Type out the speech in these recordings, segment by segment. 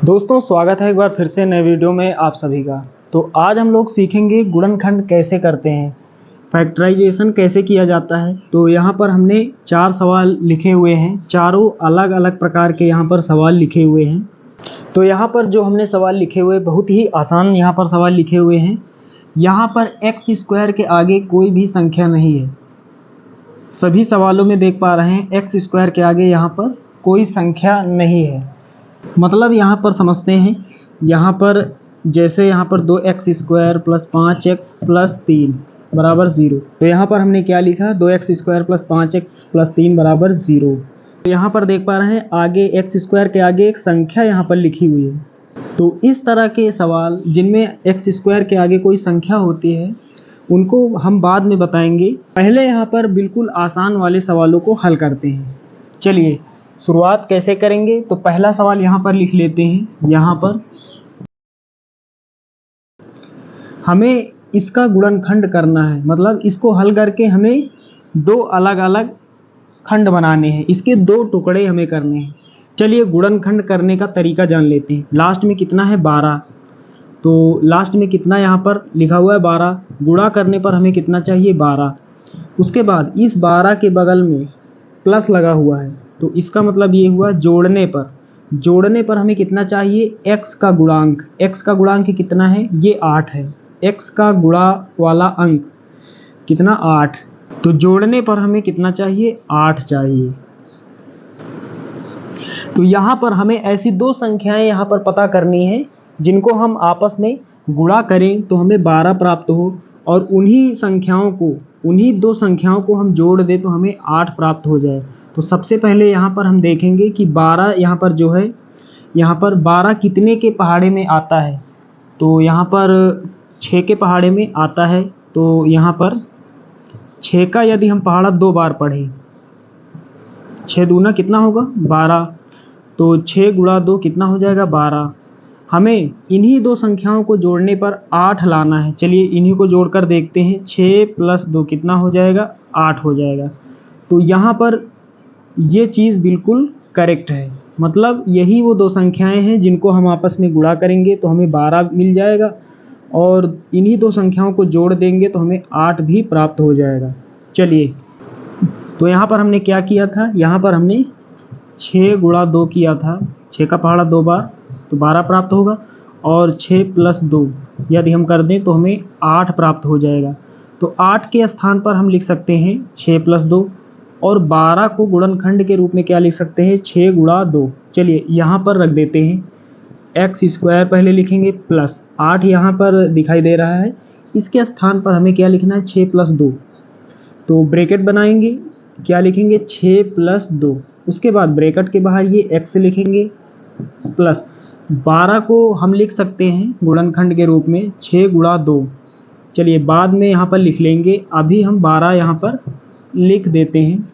दोस्तों स्वागत है एक बार फिर से नए वीडियो में आप सभी का। तो आज हम लोग सीखेंगे गुणनखंड कैसे करते हैं, फैक्टराइजेशन कैसे किया जाता है। तो यहाँ पर हमने 4 सवाल लिखे हुए हैं, चारों अलग अलग प्रकार के यहाँ पर सवाल लिखे हुए हैं। तो यहाँ पर जो हमने सवाल लिखे हुए बहुत ही आसान यहाँ पर सवाल लिखे हुए हैं। यहाँ पर एक्स स्क्वायर के आगे कोई भी संख्या नहीं है। सभी सवालों में देख पा रहे हैं एक्स स्क्वायर के आगे यहाँ पर कोई संख्या नहीं है। मतलब यहाँ पर समझते हैं, यहाँ पर जैसे यहाँ पर 2x square plus 5x plus 3 बराबर 0। तो यहाँ पर हमने क्या लिखा, 2x square plus 5x plus 3 बराबर 0। तो यहाँ पर देख पा रहे हैं आगे x स्क्वायर के आगे एक संख्या यहाँ पर लिखी हुई है। तो इस तरह के सवाल जिनमें x स्क्वायर के आगे कोई संख्या होती है उनको हम बाद में बताएंगे। पहले यहाँ पर बिल्कुल आसान वाले सवालों को हल करते हैं। चलिए शुरुआत कैसे करेंगे। तो पहला सवाल यहाँ पर लिख लेते हैं। यहाँ पर हमें इसका गुणनखंड करना है, मतलब इसको हल करके हमें दो अलग अलग खंड बनाने हैं, इसके 2 टुकड़े हमें करने हैं। चलिए गुणनखंड करने का तरीका जान लेते हैं। लास्ट में कितना है 12, तो लास्ट में कितना यहाँ पर लिखा हुआ है 12, गुणा करने पर हमें कितना चाहिए 12। उसके बाद इस 12 के बगल में प्लस लगा हुआ है, तो इसका मतलब ये हुआ जोड़ने पर हमें कितना चाहिए x का गुणांक। x का गुणांक कितना है, ये 8 है। x का गुणा वाला अंक कितना 8, तो जोड़ने पर हमें कितना चाहिए 8 चाहिए। तो यहाँ पर हमें ऐसी 2 संख्याएं यहाँ पर पता करनी है जिनको हम आपस में गुणा करें तो हमें 12 प्राप्त हो, और उन्हीं 2 संख्याओं को हम जोड़ दें तो हमें 8 प्राप्त हो जाए। तो सबसे पहले यहाँ पर हम देखेंगे कि 12 यहाँ पर जो है, यहाँ पर 12 कितने के पहाड़े में आता है। तो यहाँ पर 6 के पहाड़े में आता है। तो यहाँ पर 6 का यदि हम पहाड़ा 2 बार पढ़ें, 6 दूना कितना होगा 12, तो 6 गुणा 2 कितना हो जाएगा 12। हमें इन्हीं 2 संख्याओं को जोड़ने पर 8 लाना है। चलिए इन्हीं को जोड़कर देखते हैं। 6 प्लस 2 कितना हो जाएगा 8 हो जाएगा। तो यहाँ पर ये चीज़ बिल्कुल करेक्ट है, मतलब यही वो 2 संख्याएं हैं जिनको हम आपस में गुणा करेंगे तो हमें 12 मिल जाएगा, और इन्हीं 2 संख्याओं को जोड़ देंगे तो हमें 8 भी प्राप्त हो जाएगा। चलिए तो यहाँ पर हमने क्या किया था, यहाँ पर हमने 6 गुणा 2 किया था। 6 का पहाड़ा 2 बार तो 12 प्राप्त होगा, और 6 प्लस 2 यदि हम कर दें तो हमें 8 प्राप्त हो जाएगा। तो 8 के स्थान पर हम लिख सकते हैं 6 प्लस 2, और 12 को गुणनखंड के रूप में क्या लिख सकते हैं 6 गुणा 2। चलिए यहाँ पर रख देते हैं, एक्स स्क्वायर पहले लिखेंगे प्लस 8 यहाँ पर दिखाई दे रहा है, इसके स्थान पर हमें क्या लिखना है 6 प्लस 2। तो ब्रैकेट बनाएंगे, क्या लिखेंगे 6 प्लस 2। उसके बाद ब्रैकेट के बाहर ये एक्स लिखेंगे प्लस 12 को हम लिख सकते हैं गुणनखंड के रूप में 6 गुणा 2। चलिए बाद में यहाँ पर लिख लेंगे, अभी हम 12 यहाँ पर लिख देते हैं।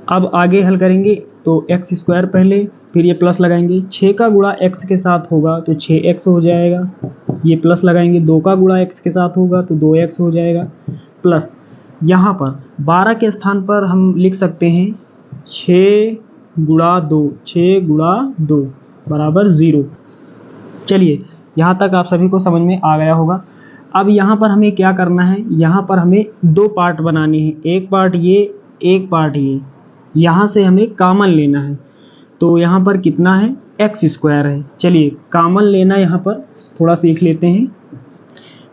अब आगे हल करेंगे तो एक्स स्क्वायर पहले, फिर ये प्लस लगाएंगे। 6 का गुणा एक्स के साथ होगा तो 6x हो जाएगा, ये प्लस लगाएंगे। 2 का गुणा एक्स के साथ होगा तो 2x हो जाएगा, प्लस यहाँ पर 12 के स्थान पर हम लिख सकते हैं 6 गुणा 2 बराबर 0। चलिए यहाँ तक आप सभी को समझ में आ गया होगा। अब यहाँ पर हमें क्या करना है, यहाँ पर हमें 2 पार्ट बनाने हैं, एक पार्ट ये, एक पार्ट ये। यहाँ से हमें कॉमन लेना है। तो यहाँ पर कितना है एक्स स्क्वायर है। चलिए कॉमन लेना यहाँ पर थोड़ा सीख लेते हैं।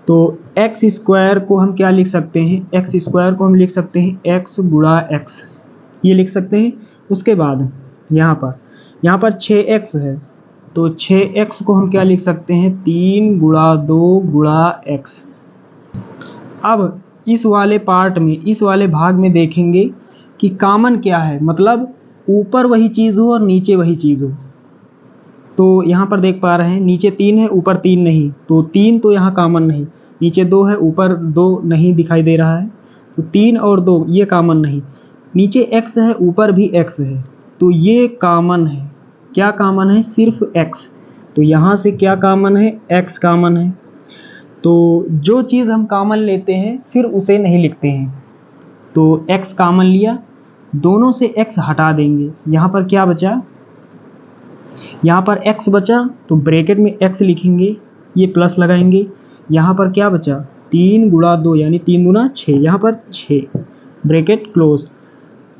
तो एक्स स्क्वायर को हम क्या लिख सकते हैं, एक्स स्क्वायर को हम लिख सकते हैं एक्स गुणा एक्स, ये लिख सकते हैं। उसके बाद यहाँ पर 6x है, तो 6x को हम क्या लिख सकते हैं 3 गुणा 2 गुणा x। अब इस वाले पार्ट में, इस वाले भाग में देखेंगे कि कॉमन क्या है, मतलब ऊपर वही चीज़ हो और नीचे वही चीज़ हो। तो यहाँ पर देख पा रहे हैं नीचे 3 है ऊपर 3 नहीं, तो 3 तो यहाँ कॉमन नहीं। नीचे 2 है ऊपर 2 नहीं दिखाई दे रहा है, तो 3 और 2 ये कॉमन नहीं। नीचे x है ऊपर भी x है, तो ये कॉमन है। क्या कॉमन है, सिर्फ x। तो यहाँ से क्या कॉमन है, x कॉमन है। तो जो चीज़ हम कॉमन लेते हैं फिर उसे नहीं लिखते हैं। तो x कॉमन लिया, दोनों से x हटा देंगे, यहाँ पर क्या बचा यहाँ पर x बचा तो ब्रैकेट में x लिखेंगे, ये प्लस लगाएंगे। यहाँ पर क्या बचा 3 गुणा 2 यानी 3 गुना 6, यहाँ पर 6 ब्रैकेट क्लोज।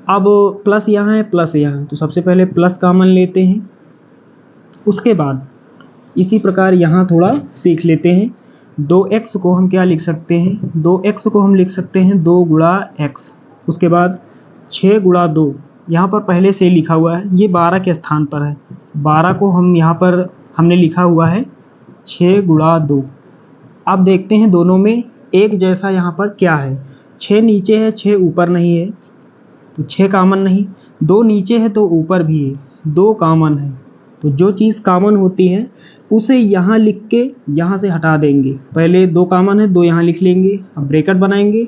अब प्लस यहाँ है प्लस यहाँ, तो सबसे पहले प्लस कॉमन लेते हैं। उसके बाद इसी प्रकार यहाँ थोड़ा सीख लेते हैं। 2x को हम क्या लिख सकते हैं, 2x को हम लिख सकते हैं 2 गुणा x। उसके बाद 6 गुणा 2 यहाँ पर पहले से लिखा हुआ है, ये 12 के स्थान पर है। 12 को हम यहाँ पर हमने लिखा हुआ है 6 गुणा 2। अब देखते हैं दोनों में एक जैसा यहाँ पर क्या है। 6 नीचे है 6 ऊपर नहीं है, तो 6 कॉमन नहीं। 2 नीचे है तो ऊपर भी है, 2 कॉमन है। तो जो चीज़ कॉमन होती है उसे यहाँ लिख के यहाँ से हटा देंगे। पहले 2 कॉमन है, 2 यहाँ लिख लेंगे। अब ब्रैकेट बनाएंगे,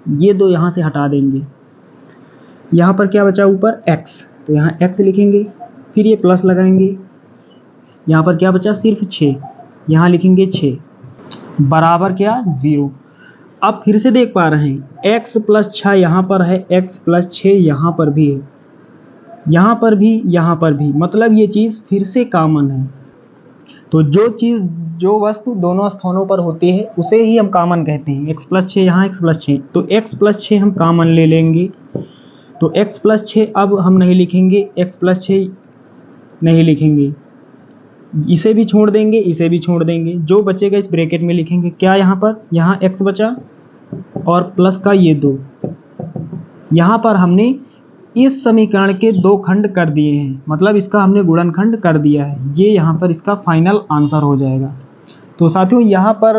ये 2 यहाँ से हटा देंगे। यहाँ पर क्या बचा ऊपर x, तो यहाँ x लिखेंगे, फिर ये प्लस लगाएंगे। यहाँ पर क्या बचा सिर्फ 6, यहाँ लिखेंगे 6 बराबर क्या 0। अब फिर से देख पा रहे हैं x प्लस 6 यहाँ पर है, x प्लस 6 यहाँ पर भी है, यहाँ पर भी, यहाँ पर भी, मतलब ये चीज़ फिर से कॉमन है। तो जो वस्तु दोनों स्थानों पर होती है उसे ही हम कॉमन कहते हैं। x प्लस 6 यहाँ x प्लस 6, तो x प्लस 6 हम कॉमन ले लेंगे। तो x प्लस 6 अब हम नहीं लिखेंगे, x प्लस 6 नहीं लिखेंगे, इसे भी छोड़ देंगे, इसे भी छोड़ देंगे। जो बचेगा इस ब्रैकेट में लिखेंगे। क्या यहाँ पर, यहाँ x बचा और प्लस का ये 2। यहाँ पर हमने इस समीकरण के 2 खंड कर दिए हैं, मतलब इसका हमने गुणनखंड कर दिया है। ये यहाँ पर इसका फाइनल आंसर हो जाएगा। तो साथियों यहाँ पर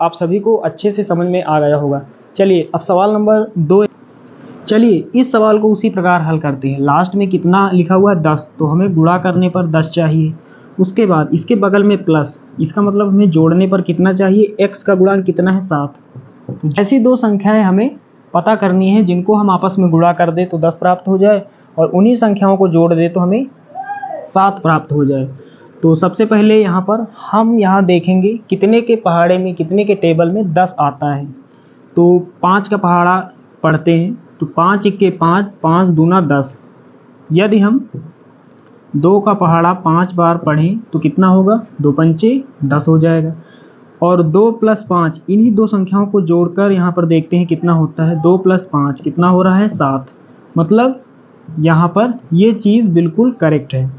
आप सभी को अच्छे से समझ में आ गया होगा। चलिए अब सवाल नंबर 2, चलिए इस सवाल को उसी प्रकार हल करते हैं। लास्ट में कितना लिखा हुआ है 10, तो हमें गुणा करने पर 10 चाहिए। उसके बाद इसके बगल में प्लस, इसका मतलब हमें जोड़ने पर कितना चाहिए, x का गुणांक कितना है 7। ऐसी 2 संख्याएं हमें पता करनी है जिनको हम आपस में गुणा कर दे तो 10 प्राप्त हो जाए, और उन्हीं संख्याओं को जोड़ दे तो हमें 7 प्राप्त हो जाए। तो सबसे पहले यहाँ पर हम यहाँ देखेंगे कितने के पहाड़े में, कितने के टेबल में 10 आता है। तो 5 का पहाड़ा पढ़ते हैं, तो 5 × 5, 5 दूना 10। यदि हम 2 का पहाड़ा 5 बार पढ़ें तो कितना होगा, 2 पंचे 10 हो जाएगा। और 2 + 5 इन्हीं 2 संख्याओं को जोड़कर यहाँ पर देखते हैं कितना होता है। 2 + 5 कितना हो रहा है 7। मतलब यहाँ पर ये चीज़ बिल्कुल करेक्ट है।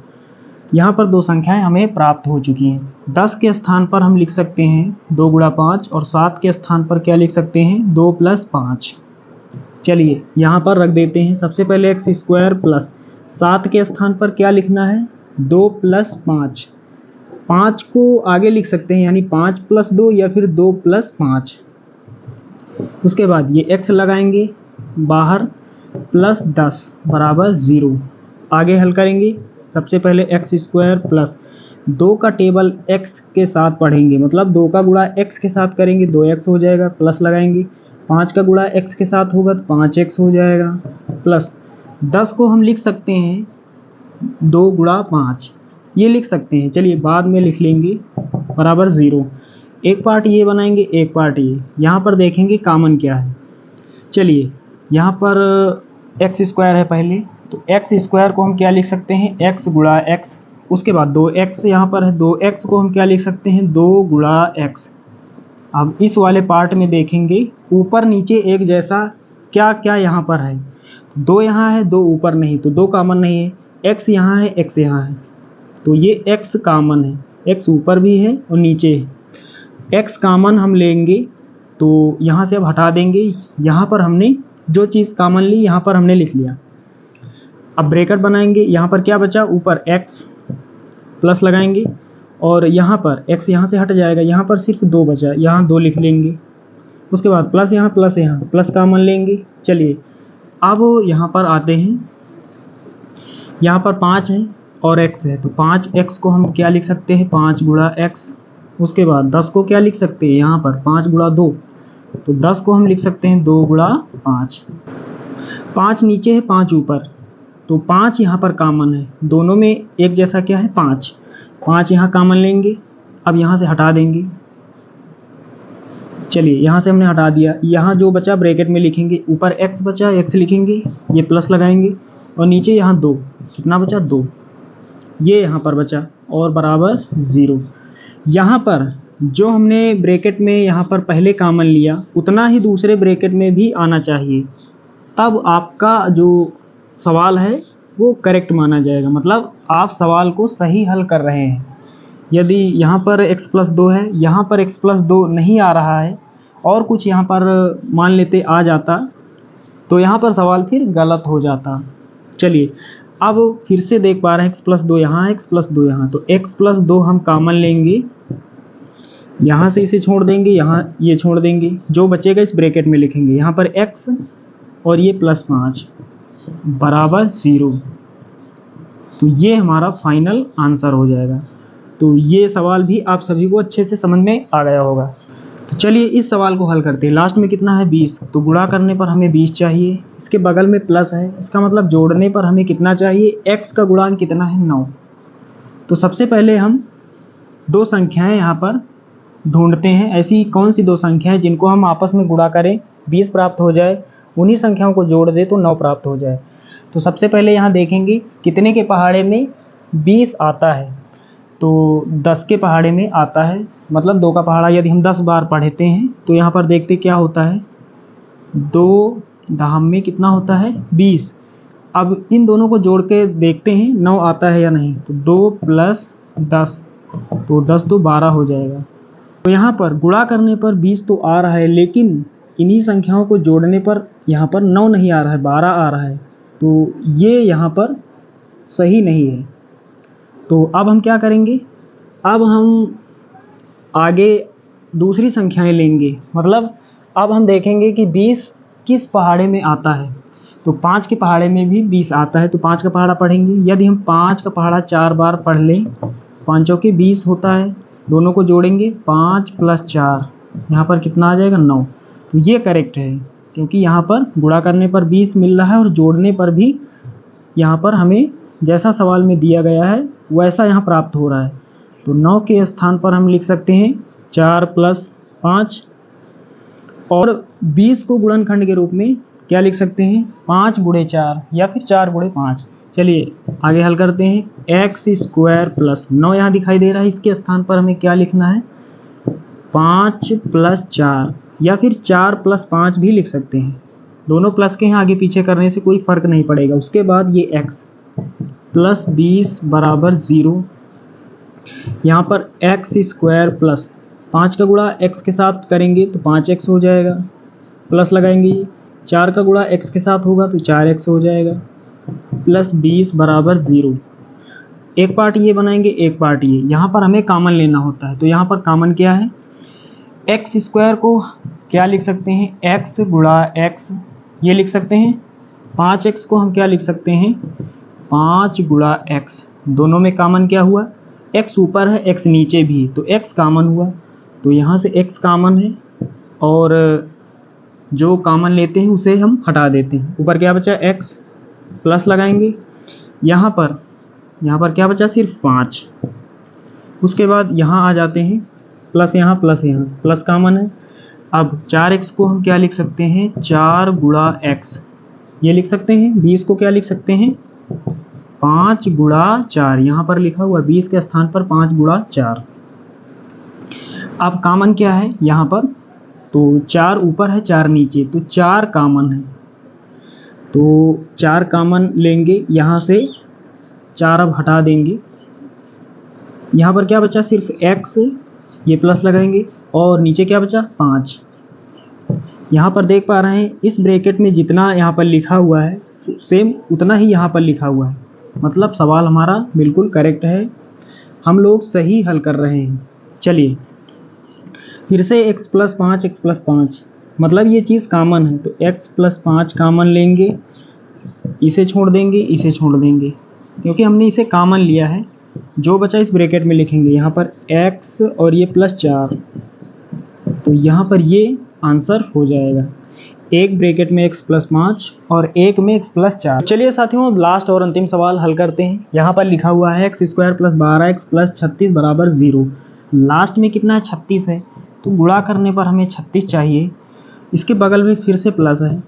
यहाँ पर 2 संख्याएं हमें प्राप्त हो चुकी हैं। 10 के स्थान पर हम लिख सकते हैं 2 × 5, और 7 के स्थान पर क्या लिख सकते हैं 2 + 5। चलिए यहाँ पर रख देते हैं। सबसे पहले x² प्लस 7 के स्थान पर क्या लिखना है 2 + 5। 5 को आगे लिख सकते हैं, यानी 5 + 2 या फिर 2 + 5। उसके बाद ये x लगाएंगे बाहर, प्लस 10 बराबर 0। आगे हल करेंगे। सबसे पहले x² प्लस 2 का टेबल x के साथ पढ़ेंगे, मतलब 2 का गुणा x के साथ करेंगे 2x हो जाएगा, प्लस लगाएंगे। 5 का गुणा x के साथ होगा तो 5x हो जाएगा, प्लस 10 को हम लिख सकते हैं 2 × 5, ये लिख सकते हैं। चलिए बाद में लिख लेंगे बराबर 0। एक पार्ट ये बनाएंगे, एक पार्ट ये। यहाँ पर देखेंगे कॉमन क्या है। चलिए यहाँ पर x² है पहले, तो x² को हम क्या लिख सकते हैं x × x। उसके बाद 2x यहाँ पर है, 2x को हम क्या लिख सकते हैं 2 × x। अब इस वाले पार्ट में देखेंगे ऊपर नीचे एक जैसा क्या क्या यहाँ पर है। 2 यहाँ है, 2 ऊपर नहीं, तो 2 कॉमन नहीं है। x यहाँ है, x यहाँ है, तो ये x कॉमन है। x ऊपर भी है और नीचे है। x कॉमन हम लेंगे तो यहाँ से अब हटा देंगे। यहाँ पर हमने जो चीज़ कॉमन ली यहाँ पर हमने लिख लिया। अब ब्रैकेट बनाएंगे। यहाँ पर क्या बचा, ऊपर x प्लस लगाएंगे, और यहाँ पर x यहाँ से हट जाएगा, यहाँ पर सिर्फ 2 बचा, यहाँ 2 लिख लेंगे। उसके बाद प्लस यहाँ प्लस कॉमन लेंगे। चलिए अब यहाँ पर आते हैं। यहाँ पर 5 है और x है, तो 5x को हम क्या लिख सकते हैं 5 × x। उसके बाद 10 को क्या लिख सकते हैं यहाँ पर 5 × 2, तो 10 को हम लिख सकते हैं 2 × 5। 5 नीचे है 5 ऊपर, तो 5 यहाँ पर कॉमन है। दोनों में एक जैसा क्या है 5। 5 यहाँ कॉमन लेंगे, अब यहाँ से हटा देंगे। चलिए यहाँ से हमने हटा दिया। यहाँ जो बचा ब्रैकेट में लिखेंगे, ऊपर x बचा x लिखेंगे, ये प्लस लगाएंगे, और नीचे यहाँ 2 कितना बचा 2। ये यहाँ पर बचा और बराबर 0। यहाँ पर जो हमने ब्रैकेट में यहाँ पर पहले कॉमन लिया उतना ही दूसरे ब्रैकेट में भी आना चाहिए, तब आपका जो सवाल है वो करेक्ट माना जाएगा, मतलब आप सवाल को सही हल कर रहे हैं। यदि यहाँ पर x प्लस 2 है, यहाँ पर x प्लस 2 नहीं आ रहा है और कुछ यहाँ पर मान लेते आ जाता, तो यहाँ पर सवाल फिर गलत हो जाता। चलिए अब फिर से देख पा रहे हैं x प्लस 2 यहाँ है, x प्लस 2 यहाँ, तो x प्लस 2 हम कॉमन लेंगे, यहाँ से इसे छोड़ देंगे, यहाँ ये छोड़ देंगे, जो बचेगा इस ब्रैकेट में लिखेंगे, यहाँ पर x और ये प्लस 5 बराबर 0। तो ये हमारा फाइनल आंसर हो जाएगा। तो ये सवाल भी आप सभी को अच्छे से समझ में आ गया होगा। तो चलिए इस सवाल को हल करते हैं। लास्ट में कितना है 20, तो गुणा करने पर हमें 20 चाहिए, इसके बगल में प्लस है, इसका मतलब जोड़ने पर हमें कितना चाहिए, x का गुणांक कितना है 9। तो सबसे पहले हम दो संख्याएं यहाँ पर ढूंढते हैं, ऐसी कौन सी दो संख्याएं जिनको हम आपस में गुणा करें 20 प्राप्त हो जाए, उन्हीं संख्याओं को जोड़ दे तो 9 प्राप्त हो जाए। तो सबसे पहले यहाँ देखेंगे कितने के पहाड़े में 20 आता है, तो 10 के पहाड़े में आता है, मतलब 2 का पहाड़ा यदि हम 10 बार पढ़ते हैं तो यहाँ पर देखते क्या होता है, 2 धाम में कितना होता है 20। अब इन दोनों को जोड़ के देखते हैं 9 आता है या नहीं, तो 2 प्लस 10, तो 10 तो 12 हो जाएगा। तो यहाँ पर गुणा करने पर 20 तो आ रहा है, लेकिन इन्हीं संख्याओं को जोड़ने पर यहाँ पर 9 नहीं आ रहा है, 12 आ रहा है, तो ये यहाँ पर सही नहीं है। तो अब हम क्या करेंगे, अब हम आगे दूसरी संख्याएं लेंगे, मतलब अब हम देखेंगे कि 20 किस पहाड़े में आता है। तो 5 के पहाड़े में भी 20 आता है, तो 5 का पहाड़ा पढ़ेंगे। यदि हम 5 का पहाड़ा 4 बार पढ़ लें, 5 के 20 होता है, दोनों को जोड़ेंगे 5 प्लस 4, यहाँ पर कितना आ जाएगा 9। तो ये करेक्ट है, क्योंकि यहाँ पर गुणा करने पर 20 मिल रहा है और जोड़ने पर भी यहाँ पर हमें जैसा सवाल में दिया गया है वैसा यहाँ प्राप्त हो रहा है। तो 9 के स्थान पर हम लिख सकते हैं 4 प्लस 5, और 20 को गुणनखंड के रूप में क्या लिख सकते हैं, 5 गुणे 4 या फिर 4 गुणे 5। चलिए आगे हल करते हैं। x स्क्वायर प्लस 9 यहाँ दिखाई दे रहा है, इसके स्थान पर हमें क्या लिखना है, 5 प्लस 4 या फिर 4 प्लस 5 भी लिख सकते हैं। दोनों प्लस के हैं, आगे पीछे करने से कोई फर्क नहीं पड़ेगा। उसके बाद ये x प्लस 20 बराबर 0। यहाँ पर x स्क्वायर प्लस 5 का गुणा x के साथ करेंगे तो 5x हो जाएगा, प्लस लगाएंगे, 4 का गुणा x के साथ होगा तो 4x हो जाएगा, प्लस 20 बराबर 0। एक पार्ट ये बनाएंगे, एक पार्ट ये, यहाँ पर हमें कॉमन लेना होता है। तो यहाँ पर कॉमन क्या है, एक्स स्क्वायर को क्या लिख सकते हैं, x गुणा x, ये लिख सकते हैं। 5x को हम क्या लिख सकते हैं, 5 गुणा x। दोनों में कॉमन क्या हुआ, x ऊपर है x नीचे भी, तो x कॉमन हुआ, तो यहाँ से x कॉमन है और जो कॉमन लेते हैं उसे हम हटा देते हैं। ऊपर क्या बचा x, प्लस लगाएंगे, यहाँ पर क्या बचा, सिर्फ 5। उसके बाद यहाँ आ जाते हैं, प्लस यहाँ प्लस कॉमन है। अब 4x को हम क्या लिख सकते हैं, 4 गुणा x, ये लिख सकते हैं। 20 को क्या लिख सकते हैं, 5 गुणा 4, यहाँ पर लिखा हुआ 20 के स्थान पर 5 गुणा 4। अब कॉमन क्या है यहाँ पर, तो 4 ऊपर है 4 नीचे, तो 4 कॉमन है, तो 4 कॉमन लेंगे, यहाँ से 4 अब हटा देंगे। यहाँ पर क्या बचा, सिर्फ x, ये प्लस लगाएंगे, और नीचे क्या बचा 5। यहाँ पर देख पा रहे हैं इस ब्रैकेट में जितना यहाँ पर लिखा हुआ है सेम उतना ही यहाँ पर लिखा हुआ है, मतलब सवाल हमारा बिल्कुल करेक्ट है, हम लोग सही हल कर रहे हैं। चलिए फिर से x प्लस 5, मतलब ये चीज़ कॉमन है, तो x प्लस 5 कॉमन लेंगे, इसे छोड़ देंगे, इसे छोड़ देंगे, क्योंकि हमने इसे कॉमन लिया है। जो बचा इस ब्रैकेट में लिखेंगे, यहाँ पर x और ये प्लस 4, तो यहाँ पर ये आंसर हो जाएगा। एक ब्रैकेट में x प्लस 5 और एक में x प्लस 4। चलिए साथियों अब लास्ट और अंतिम सवाल हल करते हैं। यहाँ पर लिखा हुआ है x square plus 12x plus 36 बराबर 0। लास्ट में कितना है, 36 है, तो गुणा करने पर हमें 36 चाहिए। इसके बगल में फिर से प्लस है,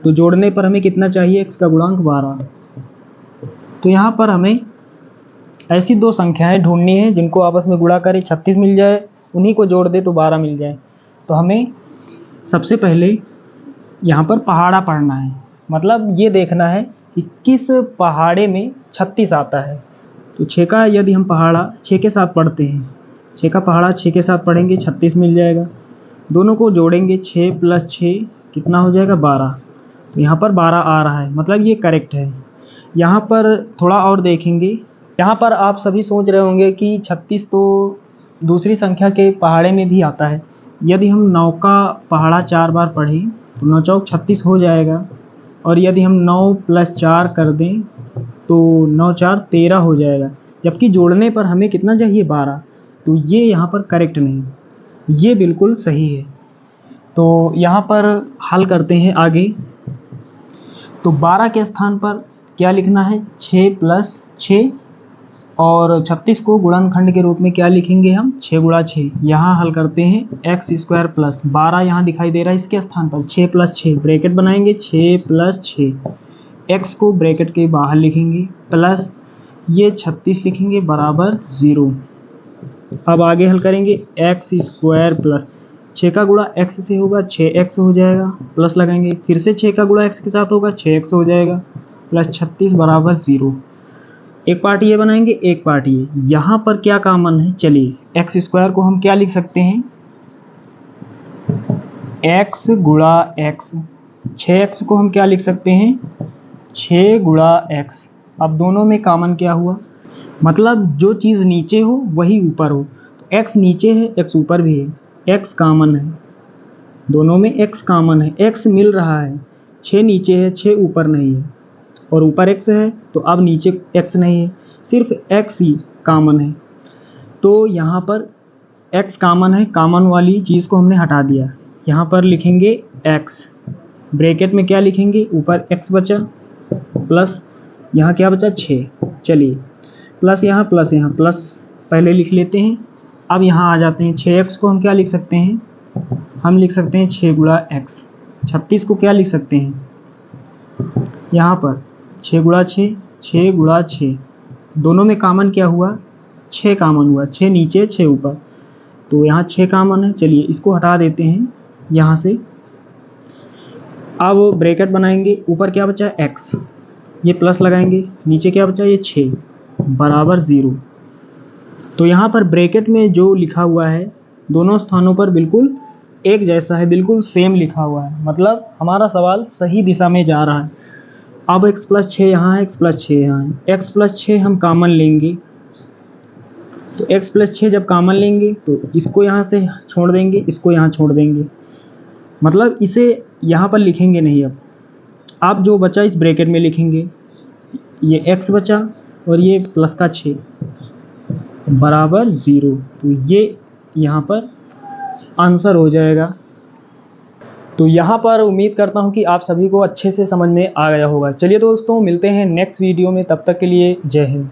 तो जोड़ने पर हमें कितना चाहिए, x का गुणांक 12। तो यहाँ पर हमें ऐसी दो संख्याएं ढूंढनी है जिनको आपस में गुणा करें 36 मिल जाए, उन्हीं को जोड़ दे तो 12 मिल जाए। तो हमें सबसे पहले यहाँ पर पहाड़ा पढ़ना है, मतलब ये देखना है कि किस पहाड़े में 36 आता है। तो 6 का यदि हम पहाड़ा 6 के साथ पढ़ते हैं, 6 का पहाड़ा 6 के साथ पढ़ेंगे 36 मिल जाएगा। दोनों को जोड़ेंगे 6 + 6 कितना हो जाएगा 12। तो यहाँ पर 12 आ रहा है, मतलब ये करेक्ट है। यहाँ पर थोड़ा और देखेंगे, यहाँ पर आप सभी सोच रहे होंगे कि 36 तो दूसरी संख्या के पहाड़े में भी आता है। यदि हम 9 का पहाड़ा 4 बार पढ़ें तो 9 चौक 36 हो जाएगा, और यदि हम 9 + 4 कर दें तो 9 4 13 हो जाएगा, जबकि जोड़ने पर हमें कितना चाहिए 12। तो ये यहाँ पर करेक्ट नहीं, ये बिल्कुल सही है। तो यहाँ पर हल करते हैं आगे। तो 12 के स्थान पर क्या लिखना है 6 + 6, और 36 को गुणनखंड के रूप में क्या लिखेंगे हम 6 × 6। यहाँ हल करते हैं x² + 12 यहाँ दिखाई दे रहा है, इसके स्थान पर 6 + 6 ब्रैकेट बनाएंगे 6 + 6, x को ब्रैकेट के बाहर लिखेंगे प्लस ये 36 लिखेंगे बराबर 0। अब आगे हल करेंगे x² + 6 का गुणा x से होगा 6x हो जाएगा, प्लस लगाएंगे फिर से 6 का गुणा x के साथ होगा 6x हो जाएगा, प्लस 36 बराबर 0। एक पार्ट ये बनाएंगे, एक पार्ट ये। यहाँ पर क्या कॉमन है, चलिए x² को हम क्या लिख सकते हैं x × x, 6x को हम क्या लिख सकते हैं 6 × x। अब दोनों में कॉमन क्या हुआ, मतलब जो चीज़ नीचे हो वही ऊपर हो। तो x नीचे है x ऊपर भी है, x कॉमन है, दोनों में x कॉमन है, x मिल रहा है। 6 नीचे है 6 ऊपर नहीं है, और ऊपर x है तो अब नीचे x नहीं है, सिर्फ x ही कॉमन है। तो यहाँ पर x कॉमन है, कॉमन वाली चीज़ को हमने हटा दिया। यहाँ पर लिखेंगे x, ब्रैकेट में क्या लिखेंगे ऊपर x बचा प्लस यहाँ क्या बचा 6। चलिए प्लस यहाँ प्लस पहले लिख लेते हैं। अब यहाँ आ जाते हैं 6x को हम क्या लिख सकते हैं, हम लिख सकते हैं 6 × x। 36 को क्या लिख सकते हैं यहाँ पर 6 × 6, 6 × 6, दोनों में कॉमन क्या हुआ 6 कॉमन हुआ, 6 नीचे 6 ऊपर, तो यहाँ 6 कॉमन है। चलिए इसको हटा देते हैं यहाँ से। अब ब्रैकेट बनाएंगे, ऊपर क्या बचा x, ये प्लस लगाएंगे, नीचे क्या बचा ये 6 बराबर 0। तो यहाँ पर ब्रैकेट में जो लिखा हुआ है दोनों स्थानों पर बिल्कुल एक जैसा है, बिल्कुल सेम लिखा हुआ है, मतलब हमारा सवाल सही दिशा में जा रहा है। अब x + 6 यहाँ है, x + 6 यहाँ है, x + 6 हम कॉमन लेंगे। तो x + 6 जब कॉमन लेंगे तो इसको यहाँ से छोड़ देंगे, इसको यहाँ छोड़ देंगे, मतलब इसे यहाँ पर लिखेंगे नहीं। अब जो बचा इस ब्रैकेट में लिखेंगे, ये x बचा और ये प्लस का 6 बराबर 0। तो ये यहाँ पर आंसर हो जाएगा। तो यहाँ पर उम्मीद करता हूँ कि आप सभी को अच्छे से समझ में आ गया होगा। चलिए दोस्तों, मिलते हैं नेक्स्ट वीडियो में, तब तक के लिए जय हिंद।